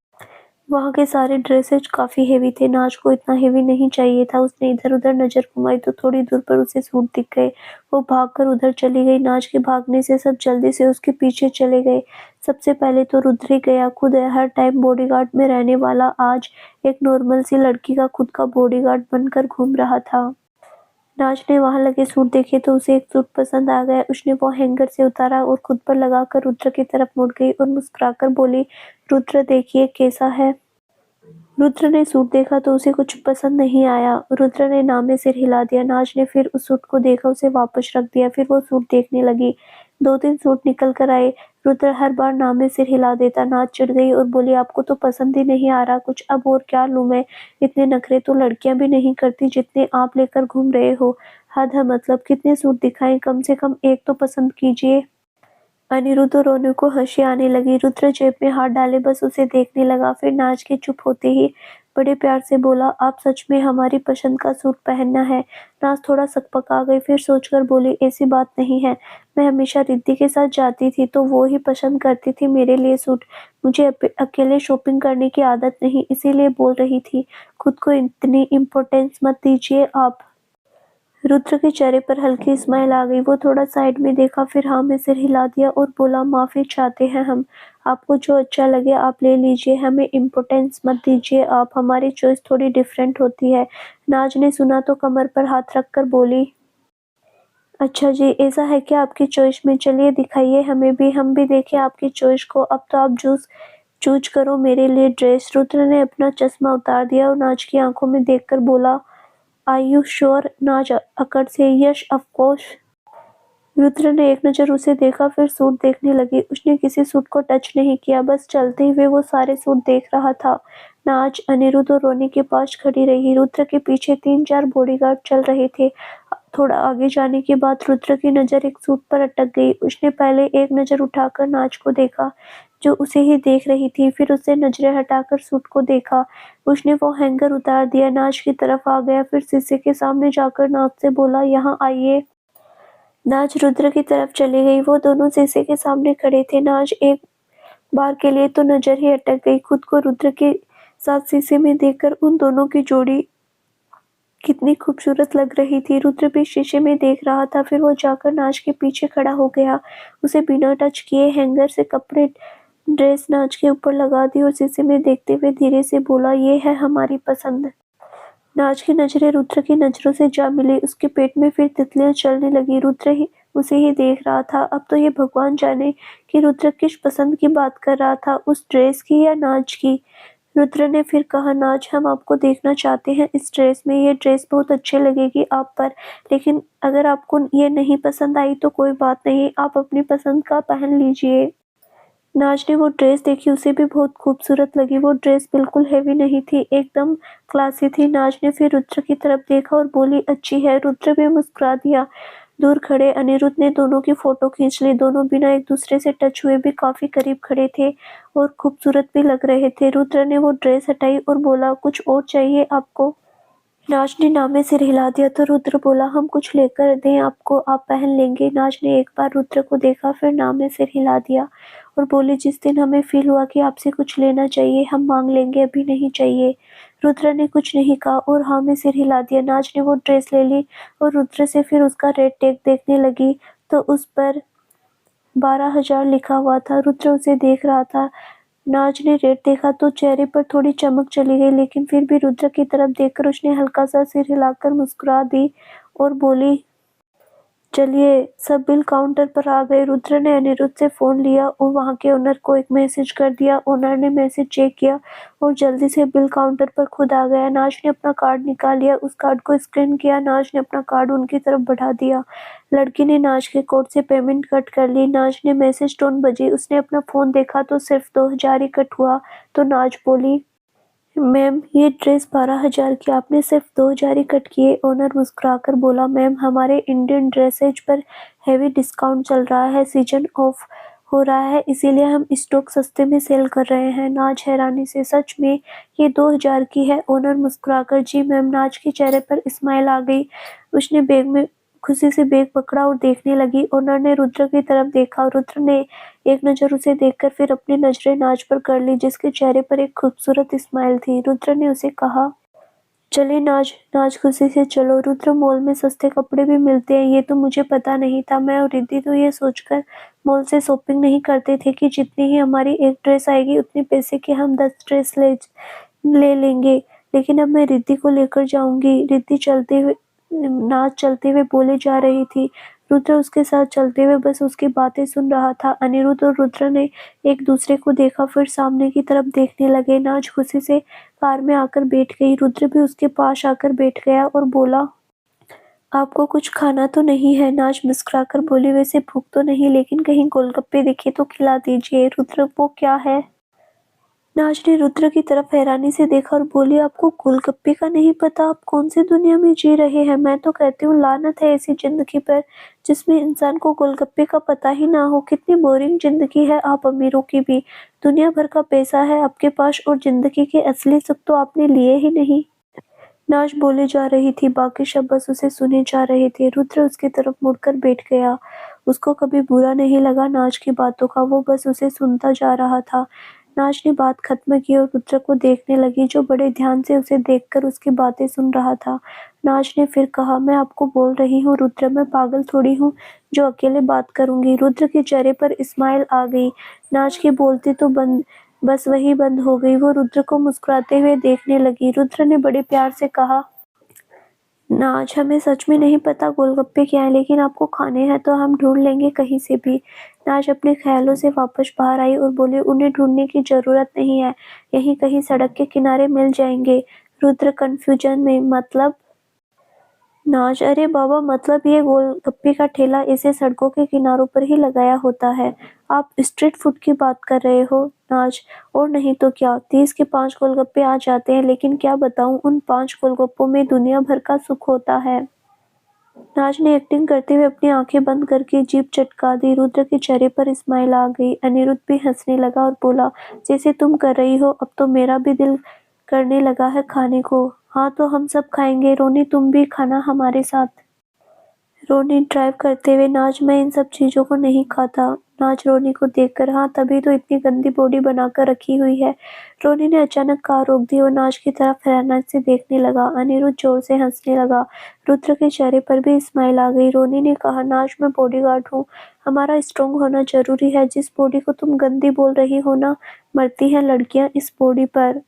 वहाँ के सारे ड्रेसेज काफ़ी हेवी थे, नाज को इतना हेवी नहीं चाहिए था। उसने इधर-उधर नज़र घुमाई तो थोड़ी दूर पर उसे सूट दिख गए। वो भागकर उधर चली गई। नाज के भागने से सब जल्दी से उसके पीछे चले गए। सबसे पहले तो रुद्र ही गया। खुद हर टाइम बॉडीगार्ड में रहने वाला आज एक नॉर्मल सी लड़की का खुद का बॉडीगार्ड बनकर घूम रहा था। नाज ने वहाँ लगे सूट देखे तो उसे एक सूट पसंद आ गया। उसने वो हैंगर से उतारा और खुद पर लगाकर रुद्र की तरफ मुड़ गई और मुस्कुराकर बोली, रुद्र देखिए कैसा है। रुद्र ने सूट देखा तो उसे कुछ पसंद नहीं आया। रुद्र ने ना में सिर हिला दिया। नाज ने फिर उस सूट को देखा, उसे वापस रख दिया। फिर वो सूट देखने लगी। 2-3 सूट निकल कर आए। रुद्र हर बार ना में सिर हिला देता। नाज चिढ़ गई और बोली, आपको तो पसंद ही नहीं आ रहा कुछ, अब और क्या लूं मैं। इतने नखरे तो लड़कियां भी नहीं करती जितने आप लेकर घूम रहे हो। हद है, मतलब कितने सूट दिखाएं, कम से कम एक तो पसंद कीजिए। अनिरुद्ध और रोनू को हंसी आने लगी। रुद्र जेब में हाथ डाले बस उसे देखने लगा। फिर नाच के चुप होते ही बड़े प्यार से बोला, आप सच में हमारी पसंद का सूट पहनना है। नाच थोड़ा सकपका गई, फिर सोचकर बोली, ऐसी बात नहीं है। मैं हमेशा रिद्धि के साथ जाती थी तो वो ही पसंद करती थी मेरे लिए सूट। मुझे अकेले शॉपिंग करने की आदत नहीं, इसीलिए बोल रही थी। खुद को इतनी इम्पोर्टेंस मत दीजिए आप। रुद्र के चेहरे पर हल्की स्माइल आ गई। वो थोड़ा साइड में देखा, फिर हाँ में सिर हिला दिया और बोला, माफी चाहते हैं हम। आपको जो अच्छा लगे आप ले लीजिए, हमें इम्पोर्टेंस मत दीजिए आप, हमारी चॉइस थोड़ी डिफरेंट होती है। नाज ने सुना तो कमर पर हाथ रखकर बोली, अच्छा जी, ऐसा है क्या आपकी चॉइस में, चलिए दिखाइए हमें भी, हम भी देखें आपकी चॉइस को। अब तो आप चूज चूज करो मेरे लिए ड्रेस। रुद्र ने अपना चश्मा उतार दिया और नाज की आंखों में देखकर बोला, आर यू श्योर। नाज अकड़ से, यस ऑफ कोर्स। रुद्र ने एक नज़र उसे देखा, फिर सूट देखने लगी। उसने किसी सूट को टच नहीं किया, बस चलते हुए वो सारे सूट देख रहा था। नाज अनिरुद्ध और रोनी के पास खड़ी रही। रुद्र के पीछे 3-4 बॉडीगार्ड चल रहे थे। थोड़ा आगे जाने के बाद रुद्र की नज़र एक सूट पर अटक गई। उसने पहले एक नज़र उठाकर नाज को देखा, जो उसे ही देख रही थी। फिर उससे नजरें हटाकर सूट को देखा। उसने वो हैंगर उतार दिया, नाज की तरफ आ गया, फिर शीशे के सामने जाकर नाज से बोला, यहाँ आइए। नाज रुद्र की तरफ चली गई। वो दोनों शीशे के सामने खड़े थे। नाज एक बार के लिए तो नजर ही अटक गई। खुद को रुद्र के साथ शीशे में देखकर उन दोनों की जोड़ी कितनी खूबसूरत लग रही थी। रुद्र भी शीशे में देख रहा था। फिर वो जाकर नाज के पीछे खड़ा हो गया। उसे बिना टच किए हैंगर से कपड़े ड्रेस नाज के ऊपर लगा दी और शीशे में देखते हुए धीरे से बोला, ये है हमारी पसंद। नाज की नजरें रुद्र की नजरों से जा मिली। उसके पेट में फिर तितलियां चलने लगी। रुद्र ही उसे ही देख रहा था। अब तो ये भगवान जाने कि रुद्र किस पसंद की बात कर रहा था, उस ड्रेस की या नाज की। रुद्र ने फिर कहा, नाज हम आपको देखना चाहते हैं इस ड्रेस में, ये ड्रेस बहुत अच्छी लगेगी आप पर, लेकिन अगर आपको ये नहीं पसंद आई तो कोई बात नहीं, आप अपनी पसंद का पहन लीजिए। नाज ने वो ड्रेस देखी, उसे भी बहुत खूबसूरत लगी। वो ड्रेस बिल्कुल हेवी नहीं थी, एकदम क्लासी थी। नाज ने फिर रुद्र की तरफ देखा और बोली, अच्छी है। रुद्र भी मुस्कुरा दिया। दूर खड़े अनिरुद्ध ने दोनों की फोटो खींच ली। दोनों बिना एक दूसरे से टच हुए भी काफी करीब खड़े थे और खूबसूरत भी लग रहे थे। रुद्र ने वो ड्रेस हटाई और बोला, कुछ और चाहिए आपको। नाज ने ना में सिर हिला दिया तो रुद्र बोला, हम कुछ लेकर दें आपको, आप पहन लेंगे। नाज ने एक बार रुद्र को देखा, फिर ना में सिर हिला दिया और बोली, जिस दिन हमें फील हुआ कि आपसे कुछ लेना चाहिए हम मांग लेंगे, अभी नहीं चाहिए। रुद्र ने कुछ नहीं कहा और हाँ में सिर हिला दिया। नाज ने वो ड्रेस ले ली और रुद्र से फिर उसका रेट टैग देखने लगी तो उस पर 12,000 लिखा हुआ था। रुद्र उसे देख रहा था। नाज ने रेट देखा तो चेहरे पर थोड़ी चमक चली गई, लेकिन फिर भी रुद्र की तरफ देखकर उसने हल्का सा सिर हिलाकर मुस्कुरा दी और बोली, चलिए। सब बिल काउंटर पर आ गए। रुद्र ने अनिरुद्ध से फोन लिया और वहां के ओनर को एक मैसेज कर दिया। ओनर ने मैसेज चेक किया और जल्दी से बिल काउंटर पर खुद आ गया। नाज ने अपना कार्ड निकाल लिया, उस कार्ड को स्कैन किया। नाज ने अपना कार्ड उनकी तरफ बढ़ा दिया। लड़की ने नाज के कोड से पेमेंट कट कर ली। नाज ने मैसेज टोन बजी, उसने अपना फोन देखा तो सिर्फ 2,000 ही कट हुआ। तो नाज बोली, मैम ये ड्रेस 12,000 की, आपने सिर्फ 2,000 ही कट किए। ओनर मुस्कुराकर बोला, मैम हमारे इंडियन ड्रेसेज पर हेवी डिस्काउंट चल रहा है, सीजन ऑफ हो रहा है, इसीलिए हम स्टॉक सस्ते में सेल कर रहे हैं। नाज हैरानी से, सच में ये 2,000 की है। ओनर मुस्कुराकर, जी मैम। नाज के चेहरे पर स्माइल आ गई। उसने बैग में खुशी से बैग पकड़ा और देखने लगी। ओनर ने रुद्र की तरफ देखा। रुद्र ने एक नज़र उसे देखकर फिर अपनी नज़रें नाज पर कर ली, जिसके चेहरे पर एक खूबसूरत स्माइल थी। रुद्र ने उसे कहा, चले नाज। नाज खुशी से चलो। रुद्र, मॉल में सस्ते कपड़े भी मिलते हैं, ये तो मुझे पता नहीं था। मैं और रिद्धि तो ये सोचकर मॉल से शॉपिंग नहीं करते थे कि जितनी ही हमारी एक ड्रेस आएगी उतने पैसे की हम 10 ड्रेस ले लेंगे। लेकिन अब मैं रिद्धि को लेकर जाऊंगी। रिद्धि नाज चलते हुए बोले जा रही थी। रुद्र उसके साथ चलते हुए बस उसकी बातें सुन रहा था। अनिरुद्ध और रुद्र ने एक दूसरे को देखा, फिर सामने की तरफ देखने लगे। नाज खुशी से कार में आकर बैठ गई। रुद्र भी उसके पास आकर बैठ गया और बोला, आपको कुछ खाना तो नहीं है? नाज मुस्कुराकर बोली, वैसे भूख तो नहीं, लेकिन कहीं गोलगप्पे दिखे तो खिला दीजिए। रुद्र, वो क्या है? नाज ने रुद्र की तरफ हैरानी से देखा और बोली, आपको गोलगप्पे का नहीं पता? आप कौन सी दुनिया में जी रहे हैं? मैं तो कहती हूँ लानत है ऐसी जिंदगी पर जिसमें इंसान को गोलगप्पे का पता ही ना हो। कितनी बोरिंग जिंदगी है आप अमीरों की भी। दुनिया भर का पैसा है आपके पास और जिंदगी के असली सुख तो आपने लिए ही नहीं। नाज बोले जा रही थी, बाकी शब्द बस उसे सुने जा रहे थे। रुद्र उसकी तरफ मुड़कर बैठ गया। उसको कभी बुरा नहीं लगा नाज की बातों का, वो बस उसे सुनता जा रहा था। नाज ने बात खत्म की और रुद्र को देखने लगी, जो बड़े ध्यान से उसे देखकर उसकी बातें सुन रहा था। नाज ने फिर कहा, मैं आपको बोल रही हूँ रुद्र, मैं पागल थोड़ी हूँ जो अकेले बात करूंगी। रुद्र के चेहरे पर स्माइल आ गई। नाज की बोलती तो बस वही बंद हो गई। वो रुद्र को मुस्कुराते हुए देखने लगी। रुद्र ने बड़े प्यार से कहा, नाज, हमें सच में नहीं पता गोलगप्पे क्या है, लेकिन आपको खाने हैं तो हम ढूंढ लेंगे कहीं से भी। नाज अपने ख्यालों से वापस बाहर आई और बोली, उन्हें ढूंढने की जरूरत नहीं है, यहीं कहीं सड़क के किनारे मिल जाएंगे। रुद्र कंफ्यूजन में, मतलब? नाज, अरे बाबा, मतलब ये गोलगप्पे का ठेला ऐसे सड़कों के किनारों पर ही लगाया होता है। आप स्ट्रीट फूड की बात कर रहे हो? नाज, और नहीं तो क्या, 30 के 5 गोलगप्पे आ जाते हैं, लेकिन क्या बताऊं, उन 5 गोलगप्पों में दुनिया भर का सुख होता है। नाज ने एक्टिंग करते हुए अपनी आंखें बंद करके जीभ चटका दी। रुद्र के चेहरे पर स्माइल आ गई। अनिरुद्ध भी हंसने लगा और बोला, जैसे तुम कर रही हो, अब तो मेरा भी दिल करने लगा है खाने को। हाँ, तो हम सब खाएंगे। रोनी, तुम भी खाना हमारे साथ। रोनी ड्राइव करते हुए, नाज, मैं इन सब चीजों को नहीं खाता। नाज रोनी को देखकर, हाँ, तभी तो इतनी गंदी बॉडी बनाकर रखी हुई है। रोनी ने अचानक कार रोक दी और नाज की तरफ हैरानी से देखने लगा। अनिरुद्ध जोर से हंसने लगा। रुद्र के चेहरे पर भी स्माइल आ गई। रोनी ने कहा, नाज, मैं बॉडीगार्ड हूँ, हमारा स्ट्रांग होना जरूरी है। जिस बॉडी को तुम गंदी बोल रही हो ना, मरती हैं लड़कियां इस बॉडी पर।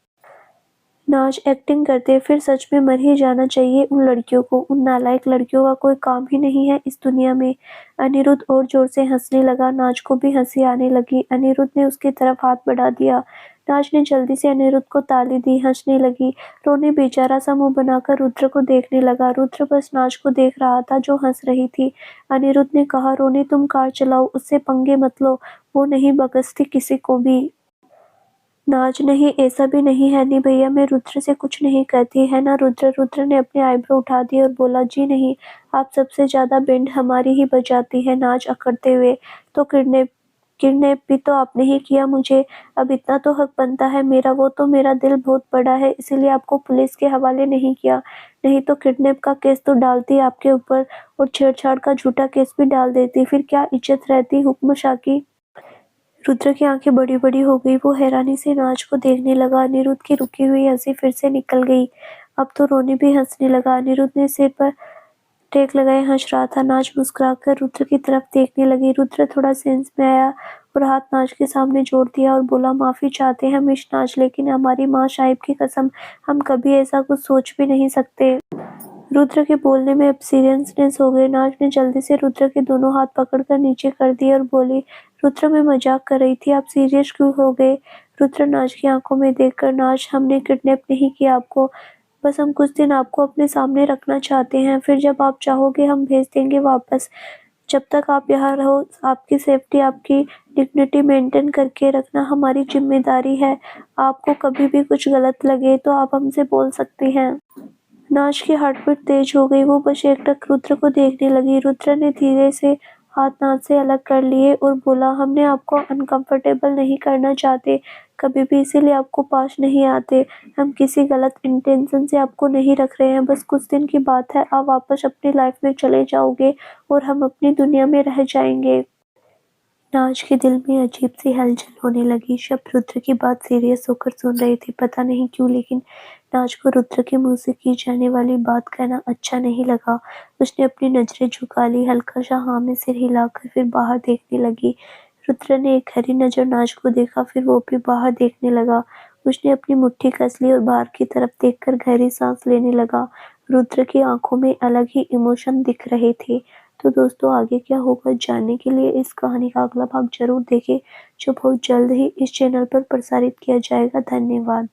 नाज एक्टिंग करते, फिर सच में मर ही जाना चाहिए उन लड़कियों को। उन नालायक लड़कियों का कोई काम ही नहीं है इस दुनिया में। अनिरुद्ध और जोर से हंसने लगा। नाज को भी हंसी आने लगी। अनिरुद्ध ने उसकी तरफ हाथ बढ़ा दिया। नाज ने जल्दी से अनिरुद्ध को ताली दी, हंसने लगी। रोनी बेचारा सा मुंह बनाकर रुद्र को देखने लगा। रुद्र बस नाज को देख रहा था जो हंस रही थी। अनिरुद्ध ने कहा, रोनी, तुम कार चलाओ, उससे पंगे मत लो, वो नहीं बख्शती किसी को भी। नाज, नहीं, ऐसा भी नहीं है। नहीं भैया, मैं रुद्र से कुछ नहीं कहती, है ना रुद्र? रुद्र ने अपने आईब्रो उठा दिए और बोला, जी नहीं, आप सबसे ज्यादा बैंड हमारी ही बजाती है। नाज अकड़ते हुए, तो किडनैप किडनैप भी तो आपने ही किया मुझे। अब इतना तो हक बनता है मेरा। वो तो मेरा दिल बहुत बड़ा है, इसीलिए आपको पुलिस के हवाले नहीं किया, नहीं तो किडनैप का केस तो डालती आपके ऊपर और छेड़छाड़ का झूठा केस भी डाल देती, फिर क्या इज्जत रहती हुक्म शाह की। रुद्र की आंखें बड़ी-बड़ी हो गई। वो हैरानी से नाज को देखने लगा। अनिरुद्ध की रुकी हुई हंसी फिर से निकल गई। अब तो रोनी भी हंसने लगा। अनिरुद्ध ने सिर पर टेक लगाए हंस रहा था। नाज मुस्कुराकर रुद्र की तरफ देखने लगी। रुद्र थोड़ा सेंस में आया और हाथ नाज के सामने जोड़ दिया और बोला, माफी चाहते हैं मिस नाज, लेकिन हमारी माँ साहिब की कसम, हम कभी ऐसा कुछ सोच भी नहीं सकते। रुद्र के बोलने में अब सीरियसनेस हो गई। नाज ने जल्दी से रुद्र के दोनों हाथ पकड़कर नीचे कर दिए और बोली, रुद्र, मैं मजाक कर रही थी, आप सीरियस क्यों हो गए? रुद्र नाज की आंखों में देखकर, नाज, हमने किडनैप नहीं किया आपको, बस हम कुछ दिन आपको अपने सामने रखना चाहते हैं, फिर जब आप चाहोगे हम भेज देंगे वापस। जब तक आप यहाँ रहो, आपकी सेफ्टी, आपकी डिग्निटी मेंटेन करके रखना हमारी जिम्मेदारी है। आपको कभी भी कुछ गलत लगे तो आप हमसे बोल सकती हैं। नाज की हार्टबीट तेज हो गई। वो बस एकटक रुद्र को देखने लगी। रुद्र ने धीरे से हाथ नाक से अलग कर लिए और बोला, हमने आपको अनकंफर्टेबल नहीं करना चाहते, कभी भी इसीलिए आपको पास नहीं आते। हम किसी गलत इंटेंशन से आपको नहीं रख रहे हैं, बस कुछ दिन की बात है, आप वापस अपनी लाइफ में चले जाओगे और हम अपनी दुनिया में रह जाएंगे। नाज के दिल में अजीब सी हलचल होने लगी। शब रुद्र की बात सीरियस होकर सुन रही थी। पता नहीं क्यों, लेकिन नाज को रुद्र के मुंह से की जाने वाली बात कहना अच्छा नहीं लगा। उसने अपनी नजरें झुका ली, हल्का सा हाँ में सिर हिलाकर फिर बाहर देखने लगी। रुद्र ने एक हरी नजर नाज को देखा, फिर वो भी बाहर देखने लगा। उसने अपनी मुट्ठी कस ली और बाहर की तरफ देखकर गहरी सांस लेने लगा। रुद्र की आंखों में अलग ही इमोशन दिख रहे थे। तो दोस्तों, आगे क्या होगा जानने के लिए इस कहानी का अगला भाग जरूर देखें, जो बहुत जल्द ही इस चैनल पर प्रसारित किया जाएगा। धन्यवाद।